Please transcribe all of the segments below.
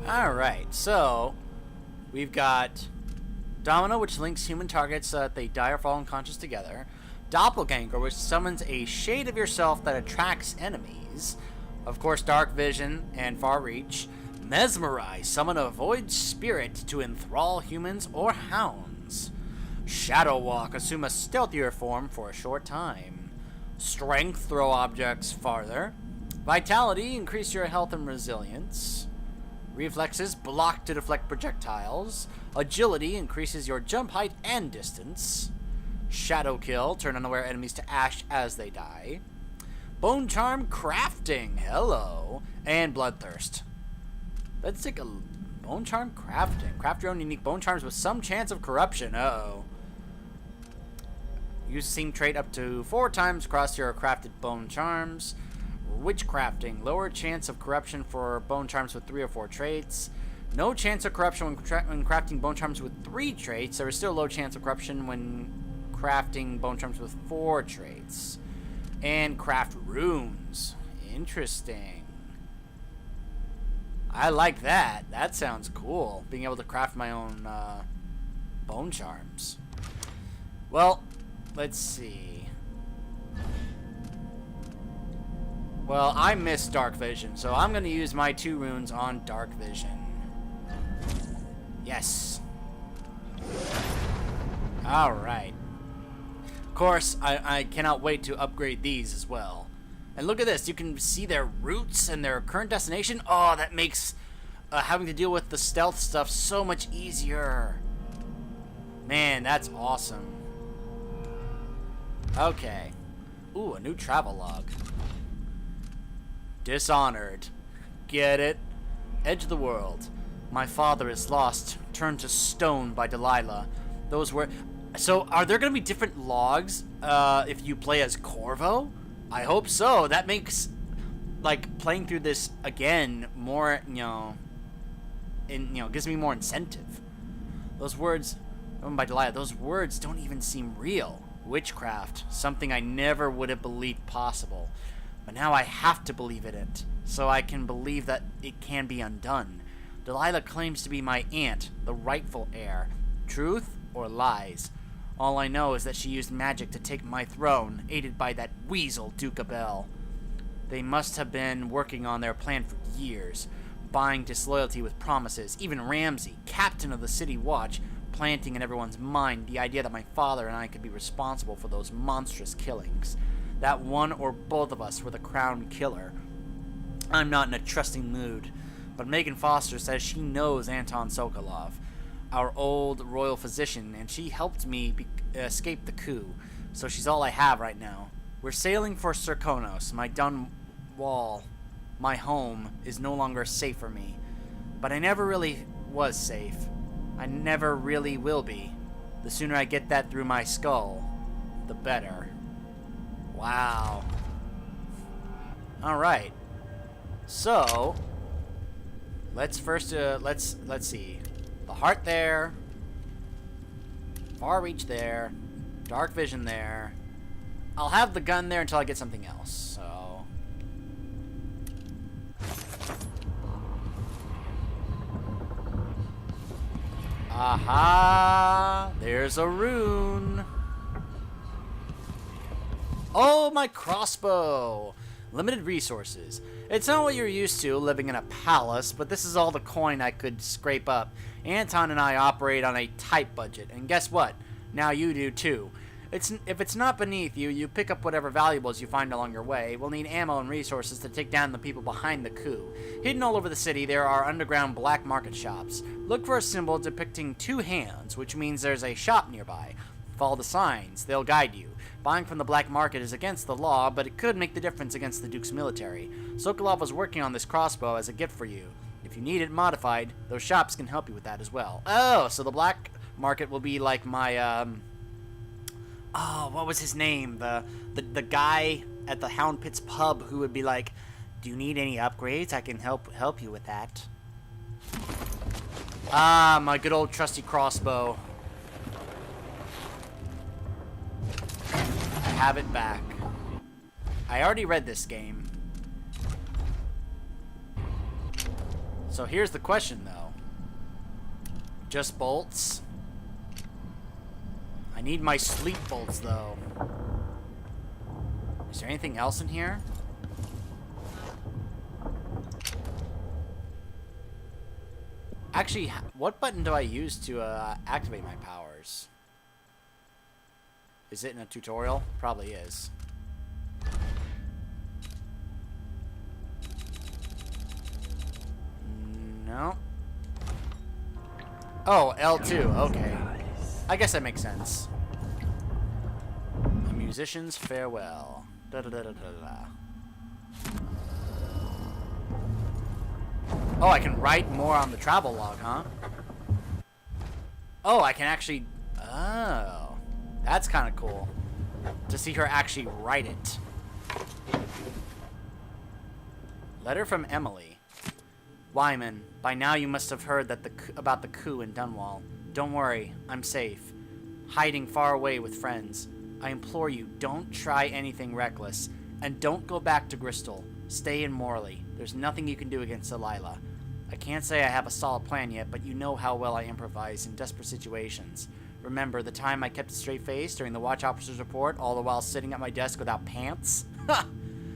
Alright, so we've got Domino, which links human targets so that they die or fall unconscious together. Doppelganger, which summons a shade of yourself that attracts enemies. Of course, Dark Vision and Far Reach. Mesmerize, summon a void spirit to enthrall humans or hounds. Shadow Walk, assume a stealthier form for a short time. Strength, throw objects farther. Vitality, increase your health and resilience. Reflexes, block to deflect projectiles. Agility, increases your jump height and distance. Shadow Kill, turn unaware enemies to ash as they die. Bone Charm, crafting, hello. And Bloodthirst. Let's take a Bone Charm crafting. Craft your own unique bone charms with some chance of corruption. Uh-oh. Use the same trait up to 4 times across your crafted bone charms. Witchcrafting. Lower chance of corruption for bone charms with 3 or 4 traits. No chance of corruption when crafting bone charms with 3 traits. There is still low chance of corruption when crafting bone charms with 4 traits. And craft runes. Interesting. I like that. That sounds cool. Being able to craft my own bone charms. Well, let's see. Well, I miss Dark Vision, so I'm going to use my 2 runes on Dark Vision. Yes. Alright. Of course, I cannot wait to upgrade these as well. And look at this. You can see their routes and their current destination. Oh, that makes having to deal with the stealth stuff so much easier. Man, that's awesome. Okay. Ooh, a new travel log. Dishonored. Get it? Edge of the world. My father is lost, turned to stone by Delilah. Those were... So, are there going to be different logs if you play as Corvo? I hope so. That makes, like, playing through this again more, gives me more incentive. Those words, owned by Delilah, those words don't even seem real. Witchcraft, something I never would have believed possible. But now I have to believe in it, so I can believe that it can be undone. Delilah claims to be my aunt, the rightful heir. Truth or lies? All I know is that she used magic to take my throne, aided by that weasel Duke Abel. They must have been working on their plan for years, buying disloyalty with promises. Even Ramsay, captain of the city watch, planting in everyone's mind the idea that my father and I could be responsible for those monstrous killings. That one or both of us were the crown killer. I'm not in a trusting mood, but Megan Foster says she knows Anton Sokolov, our old royal physician, and she helped me escape the coup, so she's all I have right now. We're sailing for Serkonos. My dun wall, my home, is no longer safe for me. But I never really was safe. I never really will be. The sooner I get that through my skull, the better. Wow. Alright. So, let's first, let's see. The heart there. Far reach there. Dark vision there. I'll have the gun there until I get something else, so. Aha! There's a rune. Oh, my crossbow! Limited resources. It's not what you're used to, living in a palace, but this is all the coin I could scrape up. Anton and I operate on a tight budget, and guess what? Now you do too. If it's not beneath you, you pick up whatever valuables you find along your way. We'll need ammo and resources to take down the people behind the coup. Hidden all over the city, there are underground black market shops. Look for a symbol depicting 2 hands, which means there's a shop nearby. Follow the signs. They'll guide you. Buying from the black market is against the law, but it could make the difference against the Duke's military. Sokolov was working on this crossbow as a gift for you. If you need it modified, those shops can help you with that as well. Oh, so the black market will be like my, oh, what was his name? The guy at the Hound Pits pub who would be like, do you need any upgrades? I can help you with that. Ah, my good old trusty crossbow. I have it back. I already read this game. So So here's the question, though. Just bolts? I need my sleep bolts, though. Is there anything else in here? Actually, what button do I use to activate my powers? Is it in a tutorial? Probably is. No. Oh, L2. Okay. I guess that makes sense. A musician's farewell. Da da da da da da. Oh, I can write more on the travel log, huh? Oh, I can actually... Oh. That's kind of cool. To see her actually write it. Letter from Emily. Wyman, by now you must have heard that about the coup in Dunwall. Don't worry, I'm safe. Hiding far away with friends. I implore you, don't try anything reckless. And don't go back to Bristol. Stay in Morley. There's nothing you can do against Delilah. I can't say I have a solid plan yet, but you know how well I improvise in desperate situations. Remember the time I kept a straight face during the watch officer's report, all the while sitting at my desk without pants? Ha!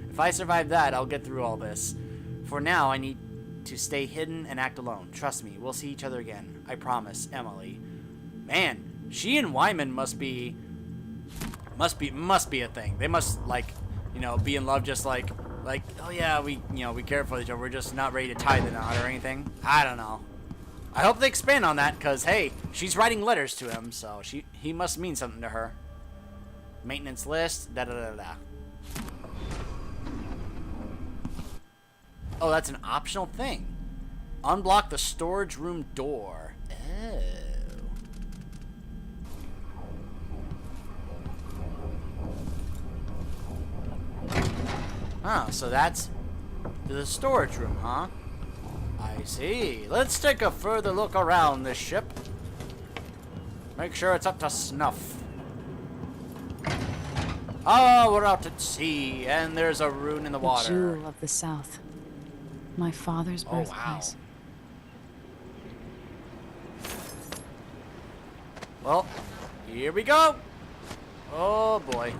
If I survive that, I'll get through all this. For now, I need to stay hidden and act alone. Trust me, we'll see each other again. I promise, Emily. Man, she and Wyman must be a thing. They must, like, you know, be in love just like, oh yeah, we care for each other. We're just not ready to tie the knot or anything. I don't know. I hope they expand on that, because, hey, she's writing letters to him, so he must mean something to her. Maintenance list, da-da-da-da. Oh, that's an optional thing. Unblock the storage room door. Oh, so that's the storage room, huh? I see. Let's take a further look around this ship. Make sure it's up to snuff. Oh, we're out at sea, and there's a rune in the water. The jewel of the South. My father's birthplace. Well, here we go. Oh, boy.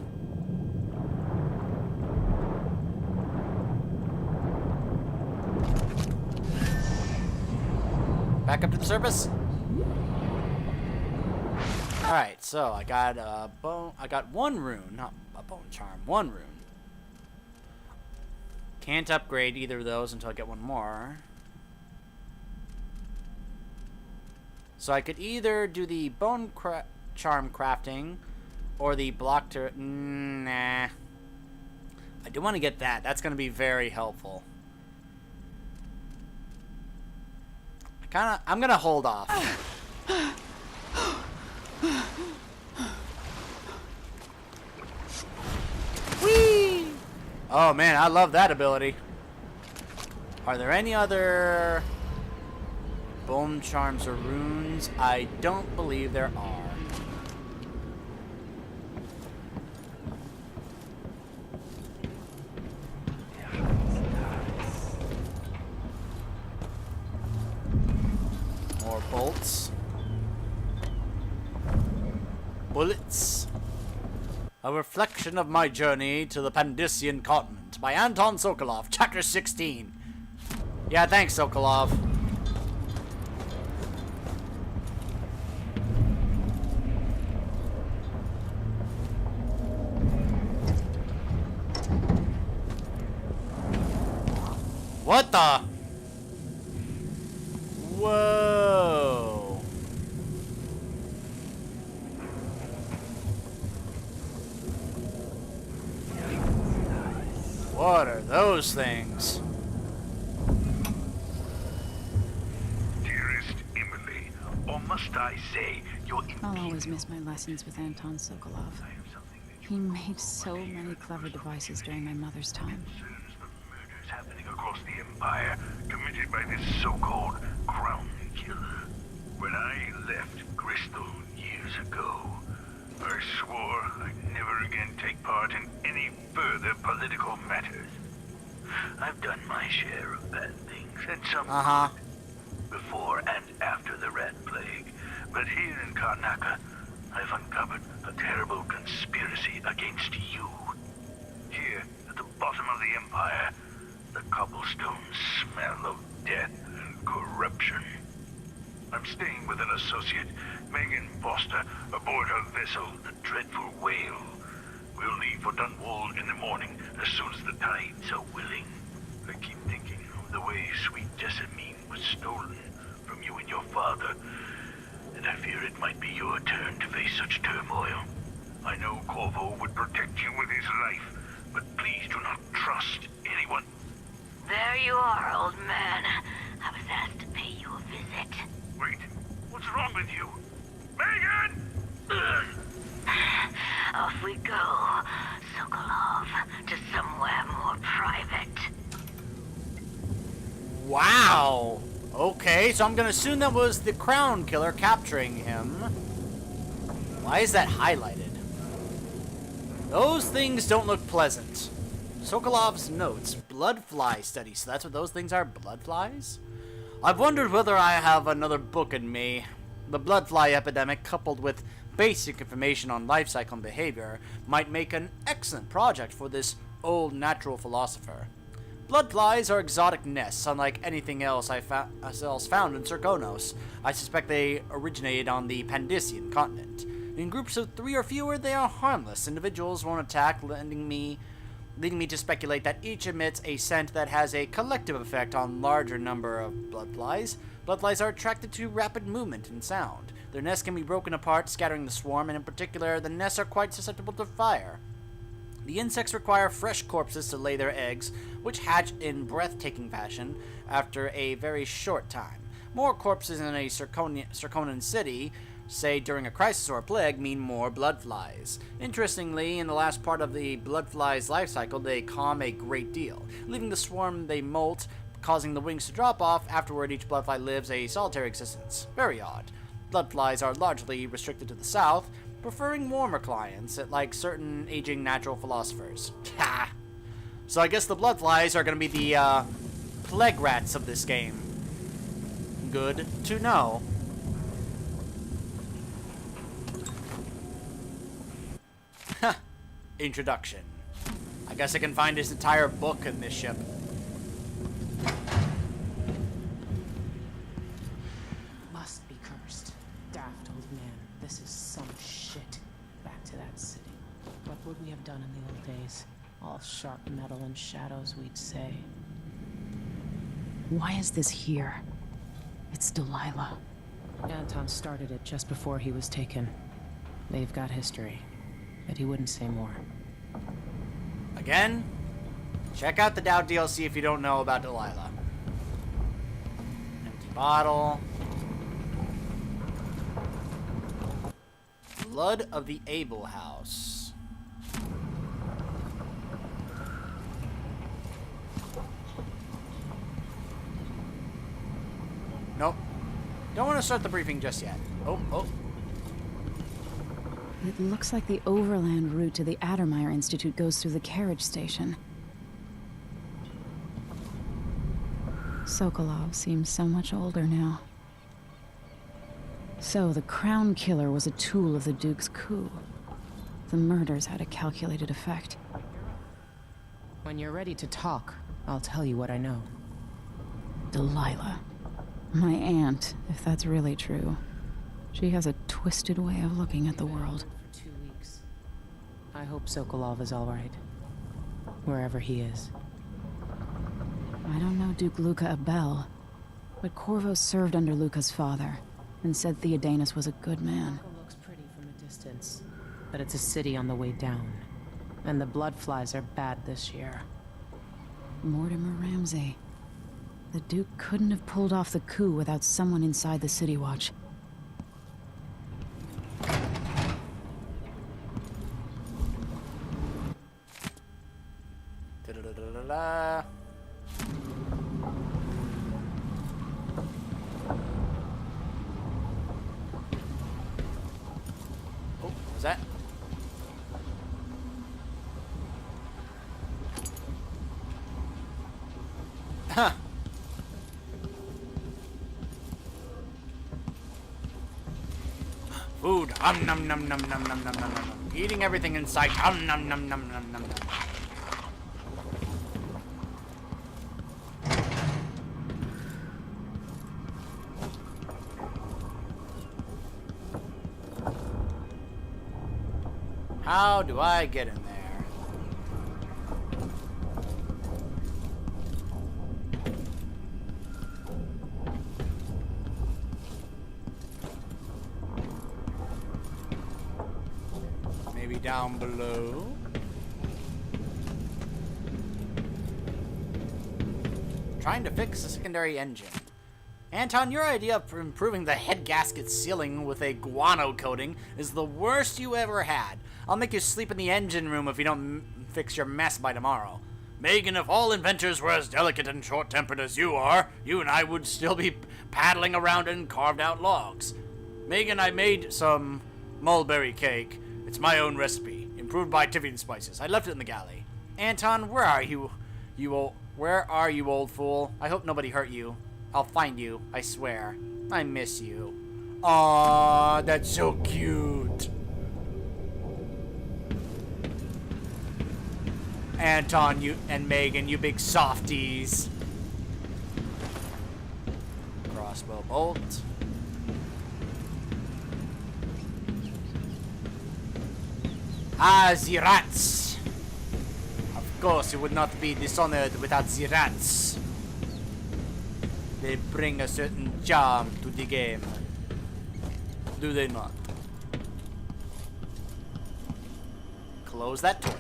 Back up to the surface. Alright, so I got a bone. I got one rune, not a bone charm. One rune. Can't upgrade either of those until I get one more. So I could either do the bone charm crafting or the block to. Nah. I do want to get that. That's going to be very helpful. I'm gonna hold off. Whee! Oh man, I love that ability. Are there any other bone charms or runes? I don't believe there are. More bolts. Bullets. A reflection of my journey to the Pandician continent by Anton Sokolov, chapter 16. Yeah, thanks, Sokolov. What the? Whoa. What are those things? Dearest Emily, or must I say, your I'll always miss my lessons with Anton Sokolov. He made so many clever devices during my mother's time. murders happening across the Empire, committed by this so-called Crown Killer. When I left Bristol years ago, I swore I'd never again take part in any further political matters. I've done my share of bad things, and some good, before and after the Red Plague. But here in Karnaca, I've uncovered a terrible conspiracy against you. Here, at the bottom of the Empire, the cobblestones smell of death and corruption. I'm staying with an associate, Megan Foster, aboard her vessel, the Dreadful Whale. We'll leave for Dunwall in the morning, as soon as the tides are willing. I keep thinking of the way sweet Jessamine was stolen from you and your father, and I fear it might be your turn to face such turmoil. I know Corvo would protect you with his life, but please do not trust anyone. There you are, old man. I was asked to pay you a visit. Wait, what's wrong with you? Megan! Off we go, Sokolov, to somewhere more private. Wow! Okay, so I'm gonna assume that was the Crown Killer capturing him. Why is that highlighted? Those things don't look pleasant. Sokolov's notes, blood fly study. So that's what those things are, blood flies? I've wondered whether I have another book in me. The blood fly epidemic, coupled with basic information on life cycle and behavior, might make an excellent project for this old natural philosopher. Blood flies are exotic nests, unlike anything else found in Circonos. I suspect they originated on the Pandician continent. In groups of 3 or fewer, they are harmless. Individuals won't attack, leading me to speculate that each emits a scent that has a collective effect on larger number of blood flies. Blood flies are attracted to rapid movement and sound. Their nests can be broken apart, scattering the swarm, and in particular, the nests are quite susceptible to fire. The insects require fresh corpses to lay their eggs, which hatch in breathtaking fashion after a very short time. More corpses in a Circonan city, say during a crisis or a plague, mean more blood flies. Interestingly, in the last part of the blood fly's life cycle, they calm a great deal. Leaving the swarm, they molt, causing the wings to drop off. Afterward, each blood fly lives a solitary existence. Very odd. Blood flies are largely restricted to the south, preferring warmer climates, like certain aging natural philosophers. Ha! So I guess the blood flies are going to be the plague rats of this game. Good to know. Introduction. I guess I can find his entire book in this ship. Must be cursed. Daft old man. This is some shit. Back to that city. What would we have done in the old days? All sharp metal and shadows, we'd say. Why is this here? It's Delilah. Anton started it just before he was taken. They've got history, but he wouldn't say more. Again, check out the Dowd DLC if you don't know about Delilah. Empty bottle. Blood of the Abel House. Nope. Don't want to start the briefing just yet. Oh. It looks like the overland route to the Addermeyer Institute goes through the carriage station. Sokolov seems so much older now. So the Crown Killer was a tool of the Duke's coup. The murders had a calculated effect. When you're ready to talk, I'll tell you what I know. Delilah. My aunt, if that's really true. She has a twisted way of looking at the world. For 2 weeks. I hope Sokolov is all right. Wherever he is. I don't know Duke Luca Abel, but Corvo served under Luca's father, and said Theodanus was a good man. It looks pretty from a distance, but it's a city on the way down. And the blood flies are bad this year. Mortimer Ramsey. The Duke couldn't have pulled off the coup without someone inside the City Watch. Da-da-da-da-da. Oh, was that? Huh. Food. Num num num num num num num num num. Eating everything in sight. Num num num num num num. How do I get in there? Maybe down below? Trying to fix the secondary engine. Anton, your idea of improving the head gasket sealing with a guano coating is the worst you ever had. I'll make you sleep in the engine room if you don't fix your mess by tomorrow. Megan, if all inventors were as delicate and short-tempered as you are, you and I would still be paddling around in carved-out logs. Megan, I made some mulberry cake. It's my own recipe, improved by Tiffin spices. I left it in the galley. Anton, where are you? Where are you, old fool? I hope nobody hurt you. I'll find you, I swear. I miss you. Aww, that's so cute. Anton, you and Megan, you big softies. Crossbow bolt. Ah, the rats. Of course, it would not be Dishonored without the rats. They bring a certain charm to the game. Do they not? Close that toilet.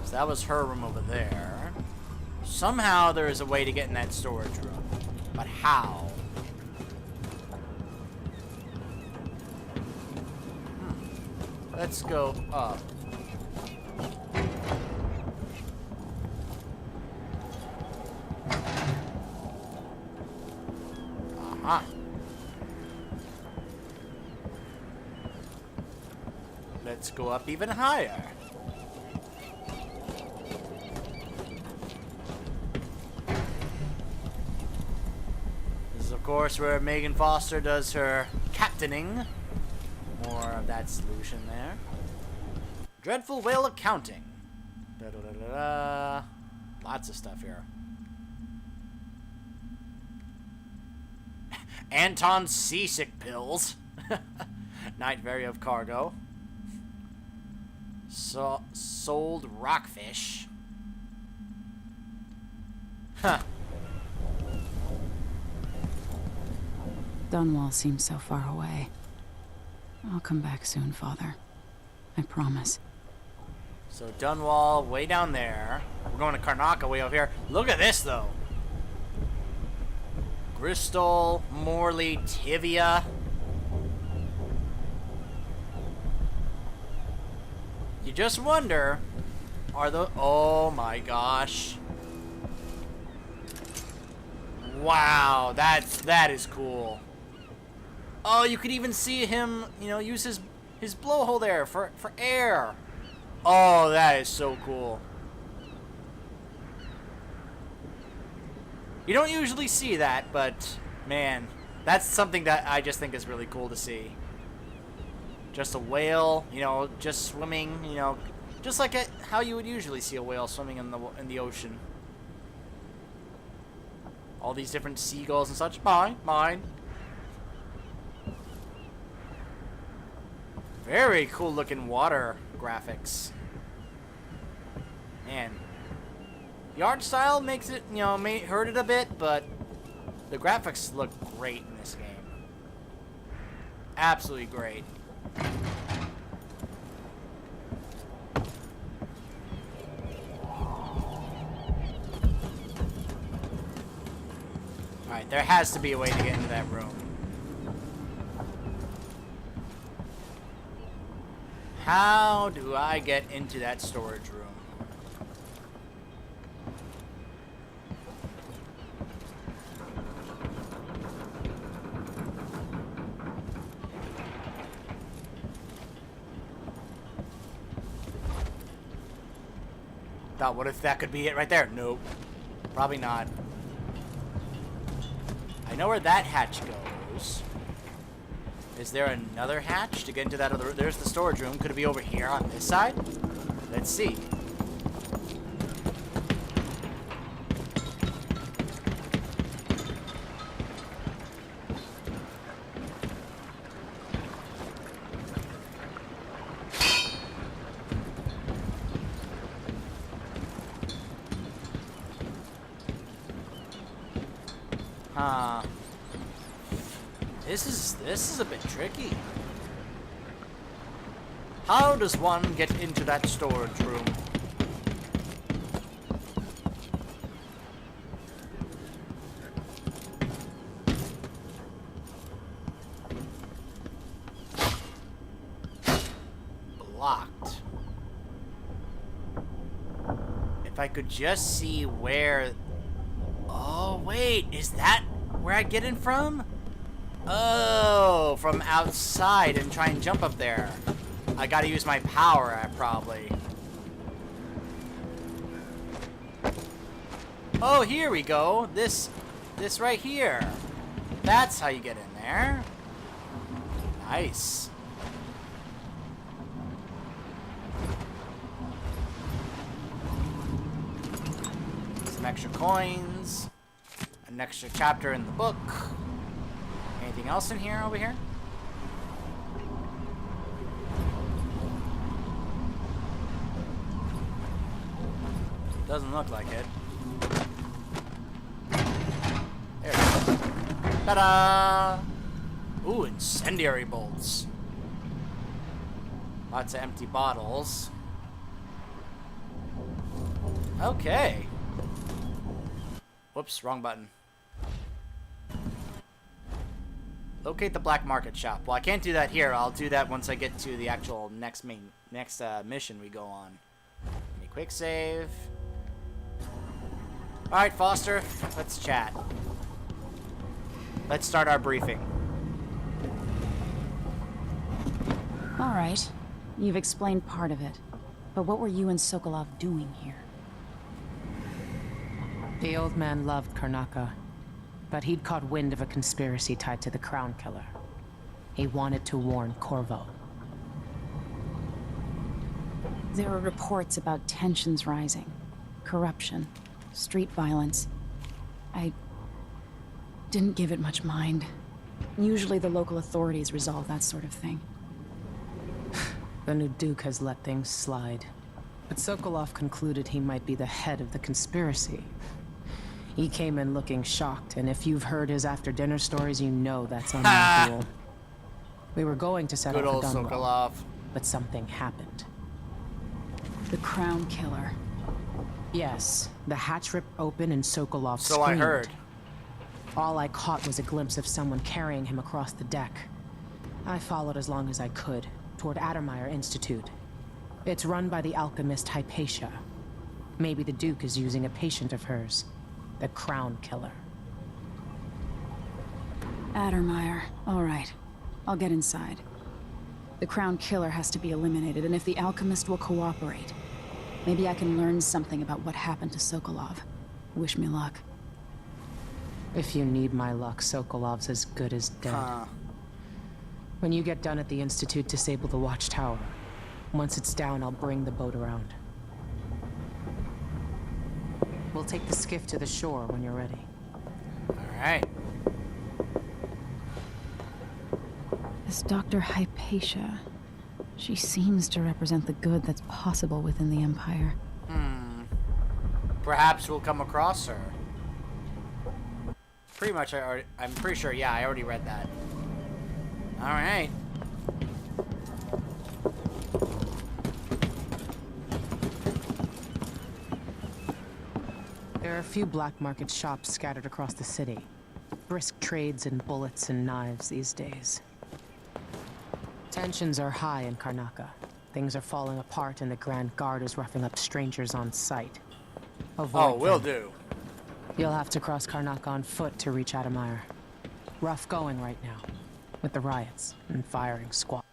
So that was her room over there. Somehow there is a way to get in that storage room. But how? Let's go up. Uh-huh. Let's go up even higher. This is, of course, where Megan Foster does her captaining. More of that solution there. Dreadful Whale Accounting. Da-da-da-da-da. Lots of stuff here. Anton's seasick pills. Night Vary of Cargo. Sold rockfish. Huh. Dunwall seems so far away. I'll come back soon, Father. I promise. So Dunwall way down there. We're going to Karnaca way over here. Look at this, though. Bristol, Morley, Tivia. You just wonder, are the... Oh my gosh. Wow, that is cool. Oh, you could even see him, you know, use his blowhole there for air. Oh, that is so cool. You don't usually see that, but man, that's something that I just think is really cool to see. Just a whale, you know, just swimming, you know, just like how you would usually see a whale swimming in the ocean. All these different seagulls and such. Mine. Very cool looking water graphics. Man. The art style makes it, you know, may hurt it a bit, but the graphics look great in this game. Absolutely great. Alright, there has to be a way to get into that room. How do I get into that storage room? Thought, what if that could be it right there? Nope. Probably not. I know where that hatch goes. Is there another hatch to get into that other... There's the storage room. Could it be over here on this side? Let's see. This is a bit tricky. How does one get into that storage room? Blocked. If I could just see where... Oh, wait, is that where I get in from? Oh, from outside and try and jump up there. I gotta use my power, probably. Oh, here we go. This right here. That's how you get in there. Nice. Some extra coins. An extra chapter in the book. Anything else in here, over here? Doesn't look like it. There it is. Ta-da! Ooh, incendiary bolts. Lots of empty bottles. Okay. Whoops, wrong button. Locate the black market shop. Well, I can't do that here. I'll do that once I get to the actual next mission we go on. Let me quick save. Alright, Foster. Let's chat. Let's start our briefing. Alright. You've explained part of it. But what were you and Sokolov doing here? The old man loved Karnaca, but he'd caught wind of a conspiracy tied to the Crown Killer. He wanted to warn Corvo. There were reports about tensions rising, corruption, street violence. I didn't give it much mind. Usually the local authorities resolve that sort of thing. The new Duke has let things slide. But Sokolov concluded he might be the head of the conspiracy. He came in looking shocked, and if you've heard his after-dinner stories, you know that's unusual. We were going to set Good off old a Dunwall, Sokolov. but something happened. The Crown Killer. Yes, the hatch ripped open and Sokolov So screamed. I heard. All I caught was a glimpse of someone carrying him across the deck. I followed as long as I could, toward Addermeyer Institute. It's run by the alchemist Hypatia. Maybe the Duke is using a patient of hers. The Crown Killer. Addermeyer. All right. I'll get inside. The Crown Killer has to be eliminated, and if the alchemist will cooperate, maybe I can learn something about what happened to Sokolov. Wish me luck. If you need my luck, Sokolov's as good as dead. When you get done at the Institute, disable the watchtower. Once it's down, I'll bring the boat around. We'll take the skiff to the shore when you're ready. Alright. This Dr. Hypatia. She seems to represent the good that's possible within the Empire. Perhaps we'll come across her. Pretty much, I'm pretty sure, yeah, I already read that. Alright. There are a few black market shops scattered across the city. Brisk trades in bullets and knives these days. Tensions are high in Karnaca. Things are falling apart and the Grand Guard is roughing up strangers on sight. Avoid Will them. do. You'll have to cross Karnaca on foot to reach Addermeyer. Rough going right now, with the riots and firing squad.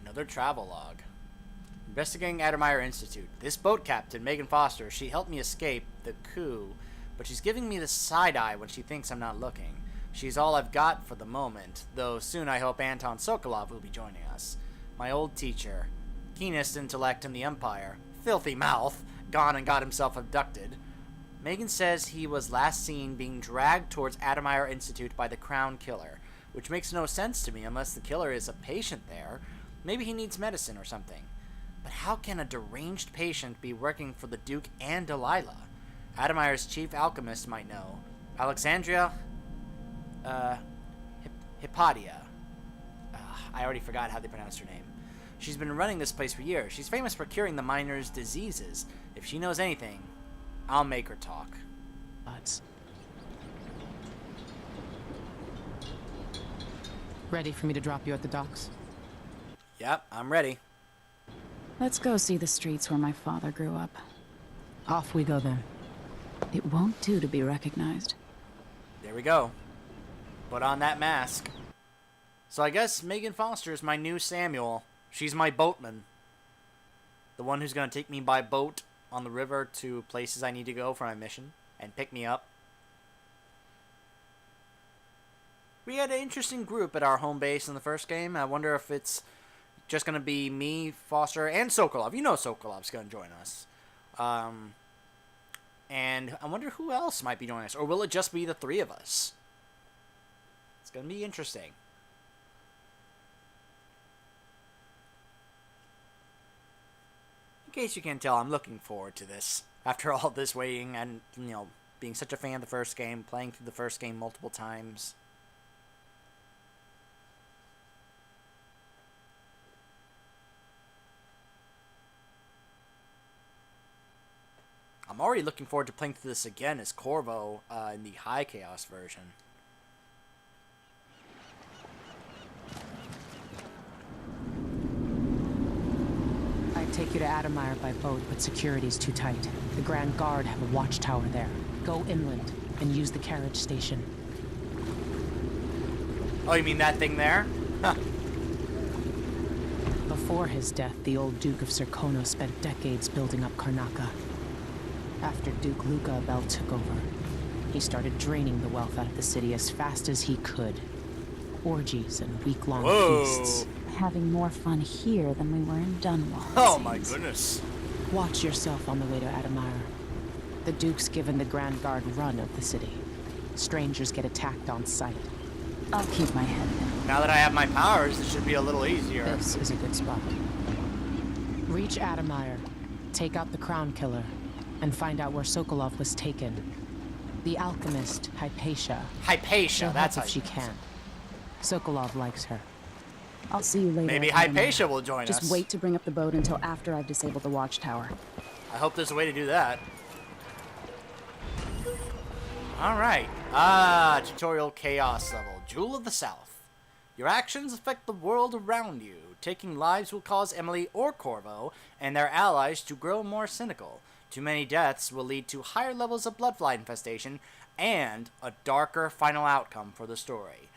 Another travel log. Investigating Addermeyer Institute. This boat captain, Megan Foster, she helped me escape the coup but she's giving me the side-eye when she thinks I'm not looking. She's all I've got for the moment, though soon I hope Anton Sokolov will be joining us. My old teacher. Keenest intellect in the Empire. Filthy mouth. Gone and got himself abducted. Megan says he was last seen being dragged towards Admire Institute by the Crown Killer, which makes no sense to me unless the killer is a patient there. Maybe he needs medicine or something. But how can a deranged patient be working for the Duke and Delilah? Admire's chief alchemist might know. Alexandria... Hypatia. I already forgot how they pronounced her name. She's been running this place for years. She's famous for curing the miners' diseases. If she knows anything, I'll make her talk. Ready for me to drop you at the docks? Yep, I'm ready. Let's go see the streets where my father grew up. Off we go then. It won't do to be recognized. There we go. Put on that mask. So I guess Megan Foster is my new Samuel. She's my boatman. The one who's going to take me by boat on the river to places I need to go for my mission and pick me up. We had an interesting group at our home base in the first game. I wonder if it's just going to be me, Foster, and Sokolov. You know Sokolov's going to join us. And I wonder who else might be joining us. Or will it just be the three of us? It's going to be interesting. In case you can't tell, I'm looking forward to this. After all this waiting and, you know, being such a fan of the first game, playing through the first game multiple times. I'm already looking forward to playing through this again as Corvo in the High Chaos version. I'd take you to Admire by boat, but security's too tight. The Grand Guard have a watchtower there. Go inland and use the carriage station. Oh, you mean that thing there? Huh. Before his death, the old Duke of Serkono spent decades building up Karnaca. After Duke Luca Abel took over, he started draining the wealth out of the city as fast as he could. Orgies and week-long feasts. Having more fun here than we were in Dunwall. Oh my goodness. Watch yourself on the way to Admire. The Duke's given the Grand Guard run of the city. Strangers get attacked on sight. I'll keep my head down. Now that I have my powers, it should be a little easier. This is a good spot. Reach Admire, take out the Crown Killer, and find out where Sokolov was taken. The alchemist, Hypatia. Hypatia, that's if she can. Sokolov likes her. I'll see you later. Maybe Hypatia will join us. Just wait to bring up the boat until after I've disabled the watchtower. I hope there's a way to do that. Alright. Tutorial Chaos level. Jewel of the South. Your actions affect the world around you. Taking lives will cause Emily or Corvo and their allies to grow more cynical. Too many deaths will lead to higher levels of bloodfly infestation and a darker final outcome for the story.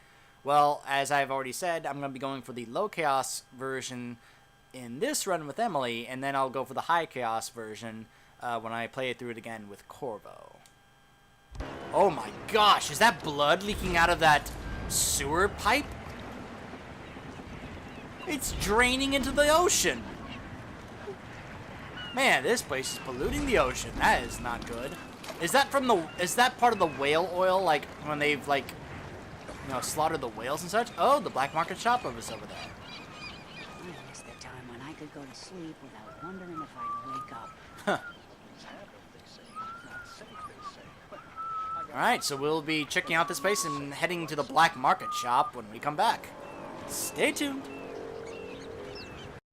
Well, as I've already said, I'm going to be going for the low chaos version in this run with Emily, and then I'll go for the high chaos version when I play it through it again with Corvo. Oh my gosh, is that blood leaking out of that sewer pipe? It's draining into the ocean. Man, this place is polluting the ocean. That is not good. Is that from the? Is that part of the whale oil? Like when they've like, you know, slaughtered the whales and such? Oh, the black market shop was over there. I miss the time when I could go to sleep without wondering if I'd wake up. Huh. Alright, so we'll be checking out this place and heading to the black market shop when we come back. Stay tuned.